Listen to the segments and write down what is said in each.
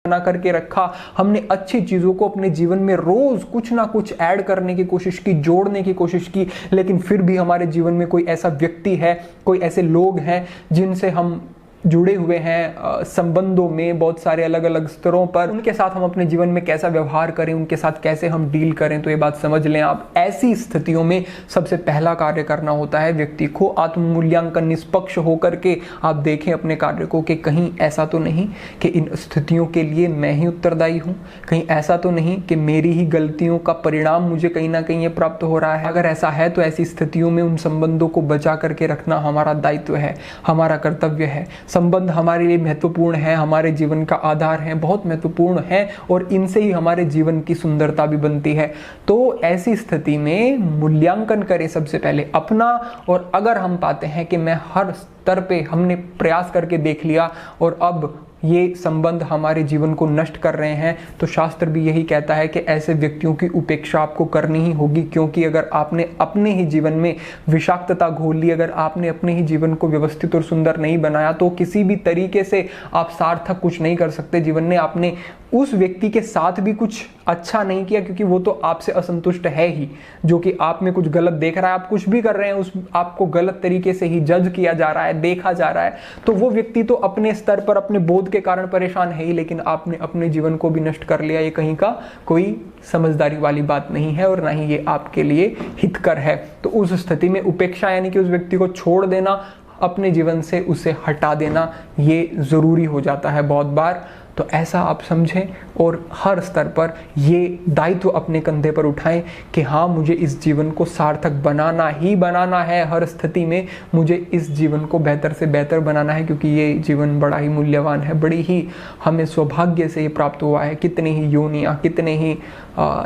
बना करके रखा, हमने अच्छी चीजों को अपने जीवन में रोज कुछ ना कुछ ऐड करने की कोशिश की, जोड़ने की कोशिश की, लेकिन फिर भी हमारे जीवन में कोई ऐसा व्यक्ति है, कोई ऐसे लोग हैं जिनसे हम जुड़े हुए हैं संबंधों में बहुत सारे अलग अलग स्तरों पर, उनके साथ हम अपने जीवन में कैसा व्यवहार करें, उनके साथ कैसे हम डील करें। तो ये बात समझ लें आप। ऐसी स्थितियों में सबसे पहला कार्य करना होता है व्यक्ति को आत्म मूल्यांकन निष्पक्ष होकर के आप देखें अपने कार्य को कि कहीं ऐसा तो नहीं कि इन स्थितियों के लिए मैं ही उत्तरदायी हूँ, कहीं ऐसा तो नहीं कि मेरी ही गलतियों का परिणाम मुझे कहीं ना कहीं ये प्राप्त हो रहा है। अगर ऐसा है तो ऐसी स्थितियों में उन संबंधों को बचा करके रखना हमारा दायित्व है, हमारा कर्तव्य है। संबंध हमारे लिए महत्वपूर्ण है, हमारे जीवन का आधार है, बहुत महत्वपूर्ण है और इनसे ही हमारे जीवन की सुंदरता भी बनती है। तो ऐसी स्थिति में मूल्यांकन करें सबसे पहले अपना, और अगर हम पाते हैं कि मैं हर स्तर पे हमने प्रयास करके देख लिया और अब ये संबंध हमारे जीवन को नष्ट कर रहे हैं, तो शास्त्र भी यही कहता है कि ऐसे व्यक्तियों की उपेक्षा आपको करनी ही होगी, क्योंकि अगर आपने अपने ही जीवन में विषाक्तता घोल ली, अगर आपने अपने ही जीवन को व्यवस्थित और सुंदर नहीं बनाया, तो किसी भी तरीके से आप सार्थक कुछ नहीं कर सकते जीवन में। आपने उस व्यक्ति के साथ भी कुछ अच्छा नहीं किया, क्योंकि वो तो आपसे असंतुष्ट है ही, जो कि आप में कुछ गलत देख रहा है, आप कुछ भी कर रहे हैं उस आपको गलत तरीके से ही जज किया जा रहा है, देखा जा रहा है। तो वो व्यक्ति तो अपने स्तर पर अपने बोध के कारण परेशान है ही, लेकिन आपने अपने जीवन को भी नष्ट कर लिया। ये कहीं का कोई समझदारी वाली बात नहीं है और ना ही ये आपके लिए हितकर है। तो उस स्थिति में उपेक्षा यानी कि उस व्यक्ति को छोड़ देना, अपने जीवन से उसे हटा देना, ये जरूरी हो जाता है बहुत बार। तो ऐसा आप समझें और हर स्तर पर ये दायित्व अपने कंधे पर उठाएं कि हाँ, मुझे इस जीवन को सार्थक बनाना ही बनाना है। हर स्थिति में मुझे इस जीवन को बेहतर से बेहतर बनाना है, क्योंकि ये जीवन बड़ा ही मूल्यवान है, बड़ी ही हमें सौभाग्य से ये प्राप्त हुआ है। कितने ही योनियाँ, कितने ही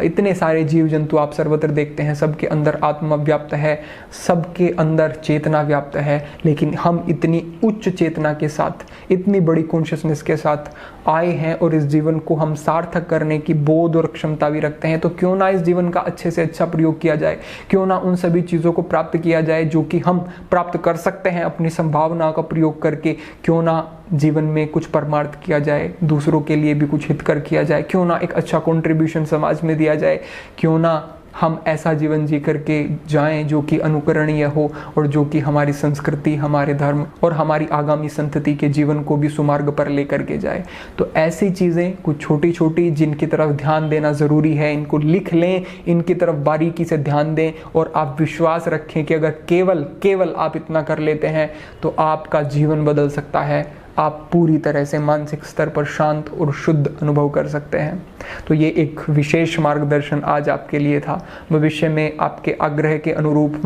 इतने सारे जीव जंतु आप सर्वत्र देखते हैं, सबके अंदर आत्मा व्याप्त है, सबके अंदर चेतना व्याप्त है, लेकिन हम इतनी उच्च चेतना के साथ, इतनी बड़ी कॉन्शियसनेस के साथ आए हैं और इस जीवन को हम सार्थक करने की बोध और क्षमता भी रखते हैं। तो क्यों ना इस जीवन का अच्छे से अच्छा प्रयोग किया जाए, क्यों ना उन सभी चीज़ों को प्राप्त किया जाए जो कि हम प्राप्त कर सकते हैं अपनी संभावना का प्रयोग करके। क्यों ना जीवन में कुछ परमार्थ किया जाए, दूसरों के लिए भी कुछ हितकर किया जाए, क्यों ना एक अच्छा कंट्रीब्यूशन समाज में दिया जाए, क्यों ना हम ऐसा जीवन जी करके जाएं जो कि अनुकरणीय हो और जो कि हमारी संस्कृति, हमारे धर्म और हमारी आगामी संतति के जीवन को भी सुमार्ग पर लेकर के जाए। तो ऐसी चीज़ें कुछ छोटी छोटी जिनकी तरफ ध्यान देना ज़रूरी है, इनको लिख लें, इनकी तरफ बारीकी से ध्यान दें और आप विश्वास रखें कि अगर केवल आप इतना कर लेते हैं तो आपका जीवन बदल सकता है। आप पूरी तरह से मानसिक स्तर पर शांत और शुद्ध अनुभव कर सकते हैं। तो ये एक विशेष मार्गदर्शन आज आपके लिए था। भविष्य में आपके आग्रह के अनुरूप